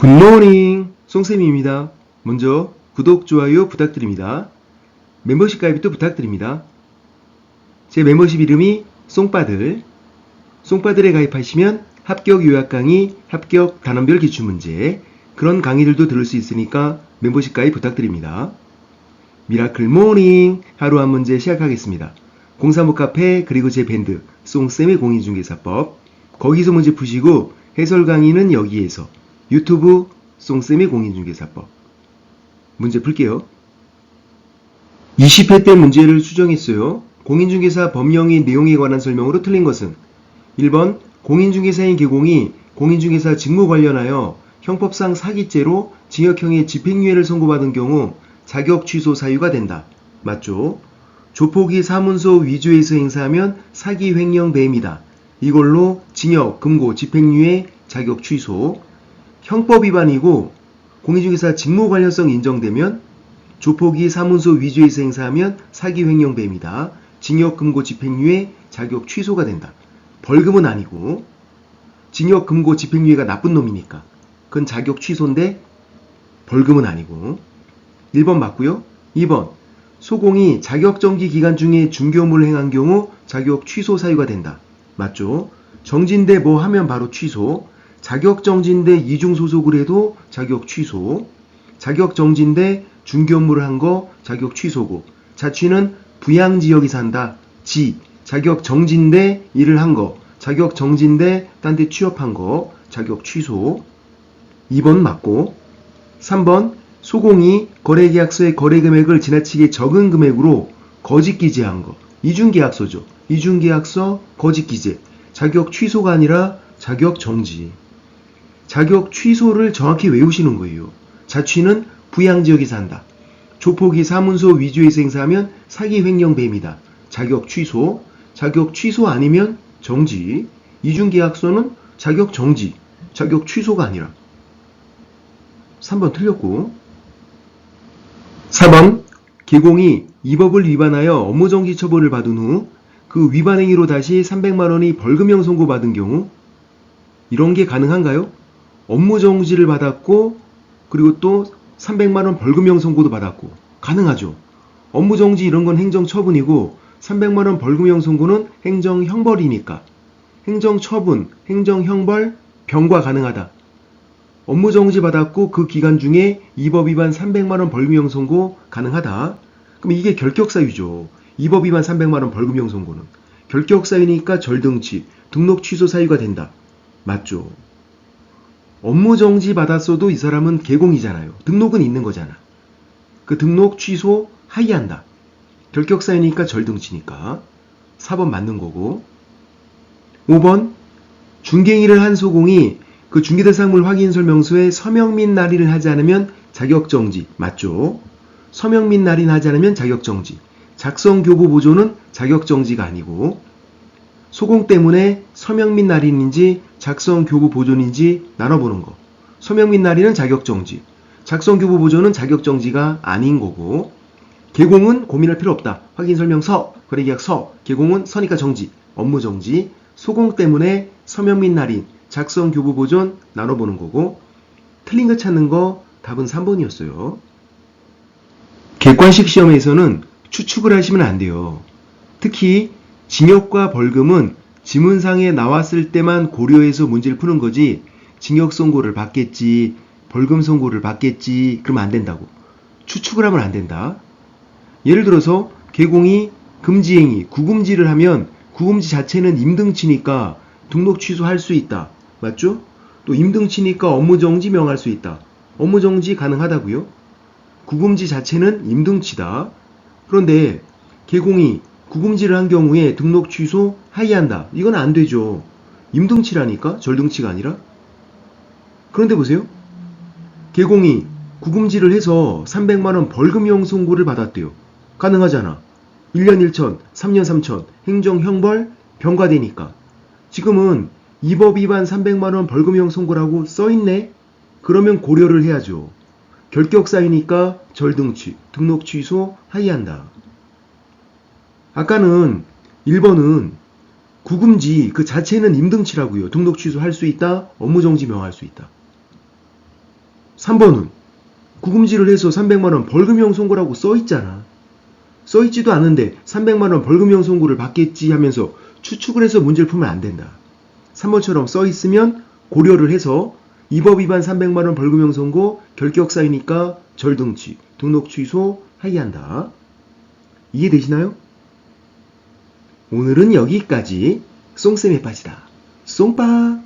굿모닝 송쌤입니다. 먼저 구독, 좋아요 부탁드립니다. 멤버십 가입도 부탁드립니다. 제 멤버십 이름이 송빠들. 송빠들에 가입하시면 합격 요약 강의, 합격 단원별 기출문제 그런 강의들도 들을 수 있으니까 멤버십 가입 부탁드립니다. 미라클 모닝 하루 한 문제 시작하겠습니다. 035 카페 그리고 제 밴드 송쌤의 공인중개사법 거기서 문제 푸시고 해설 강의는 여기에서 유튜브 송쌤의 공인중개사법 문제 풀게요. 20회 때 문제를 수정했어요. 공인중개사 법령의 내용에 관한 설명으로 틀린 것은 1번 공인중개사인 개공이 공인중개사 직무 관련하여 형법상 사기죄로 징역형의 집행유예를 선고받은 경우 자격 취소 사유가 된다. 맞죠? 조폭이 사문서 위조해서 행사하면 사기 횡령 배임이다. 이걸로 징역, 금고, 집행유예, 자격 취소. 형법 위반이고 공인중개사 직무 관련성 인정되면 조폭이 사문서 위조해서 행사하면 사기 횡령 배임이다. 징역, 금고, 집행유예, 자격 취소가 된다. 벌금은 아니고 징역, 금고, 집행유예가 나쁜 놈이니까 그건 자격 취소인데 벌금은 아니고 1번 맞고요. 2번 소공이 자격정지 기간 중에 중개업무를 행한 경우 자격 취소 사유가 된다. 맞죠? 정지인데 뭐 하면 바로 취소. 자격정지인데 이중소속을 해도 자격 취소. 자격정지인데 중개업무를 한 거 자격 취소고. 자취는 부양지역에 산다. 자격정지인데 일을 한 거. 자격정지인데 딴 데 취업한 거. 자격 취소. 2번 맞고. 3번 소공이 거래계약서의 거래금액을 지나치게 적은 금액으로 거짓기재한 거. 이중계약서죠. 이중계약서 거짓기재. 자격 취소가 아니라 자격 정지. 자격 취소를 정확히 외우시는 거예요. 자취는 부양지역에 산다. 조폭이 사문서 위조해서 행사하면 사기 횡령 배임이다. 자격 취소. 자격 취소 아니면 정지. 이중계약서는 자격 정지. 자격 취소가 아니라. 3번 틀렸고. 4번 개공이 이 법을 위반하여 업무정지 처벌을 받은 후 그 위반 행위로 다시 300만원의 벌금형 선고받은 경우 이런 게 가능한가요? 업무정지를 받았고 그리고 또 300만원 벌금형 선고도 받았고 가능하죠. 업무정지 이런 건 행정처분이고 300만원 벌금형 선고는 행정형벌이니까 행정처분, 행정형벌, 병과 가능하다. 업무정지 받았고 그 기간 중에 이 법 위반 300만원 벌금형 선고 가능하다. 그럼 이게 결격사유죠. 이 법 위반 300만원 벌금형 선고는. 결격사유니까 절등치, 등록 취소 사유가 된다. 맞죠. 업무정지 받았어도 이 사람은 개공이잖아요. 등록은 있는 거잖아. 그 등록 취소 하이한다. 결격사유니까 절등치니까. 4번 맞는 거고. 5번 중개인을 한 소공이 그 중개대상물 확인 설명서에 서명 및 날인을 하지 않으면 자격정지. 맞죠? 서명 및 날인 하지 않으면 자격정지. 작성 교부 보조는 자격정지가 아니고 소공 때문에 서명 및 날인인지 작성 교부 보존인지 나눠보는 거. 서명 및 날인은 자격정지. 작성 교부 보존은 자격정지가 아닌 거고 개공은 고민할 필요 없다. 확인 설명서, 거래계약서, 개공은 서니까 정지, 업무정지. 소공 때문에 서명 및 날인, 작성 교부 보존 나눠보는 거고 틀린 거 찾는 거 답은 3번이었어요. 객관식 시험에서는 추측을 하시면 안 돼요. 특히 징역과 벌금은 지문상에 나왔을 때만 고려해서 문제를 푸는 거지 징역 선고를 받겠지, 벌금 선고를 받겠지 그러면 안 된다고. 추측을 하면 안 된다. 예를 들어서 개공이 금지행위, 구금지를 하면 구금지 자체는 임등치니까 등록 취소할 수 있다. 맞죠? 또 임등치니까 업무정지 명할 수 있다. 업무정지 가능하다고요? 구금지 자체는 임등치다. 그런데 개공이 구금지를 한 경우에 등록 취소 하이한다. 이건 안 되죠. 임등치라니까 절등치가 아니라. 그런데 보세요. 개공이 구금지를 해서 300만원 벌금형 선고를 받았대요. 가능하잖아. 1년 1천, 3년 3천, 행정형벌, 병과되니까. 지금은 이 법 위반 300만원 벌금형 선고라고 써있네? 그러면 고려를 해야죠. 결격사유니까 절등치, 등록 취소 하이한다. 아까는 1번은 구금지 그 자체는 임등치라고요. 등록 취소할 수 있다, 업무정지 명할 수 있다. 3번은 구금질을 해서 300만원 벌금형 선고라고 써있잖아. 써있지도 않은데 300만원 벌금형 선고를 받겠지 하면서 추측을 해서 문제를 풀면 안 된다. 3번처럼 써있으면 고려를 해서 이 법 위반 300만원 벌금형 선고, 결격 사유니까 절등치, 등록 취소, 하이한다. 이해되시나요? 오늘은 여기까지. 쏭쌤의 빠지다. 쏭빠!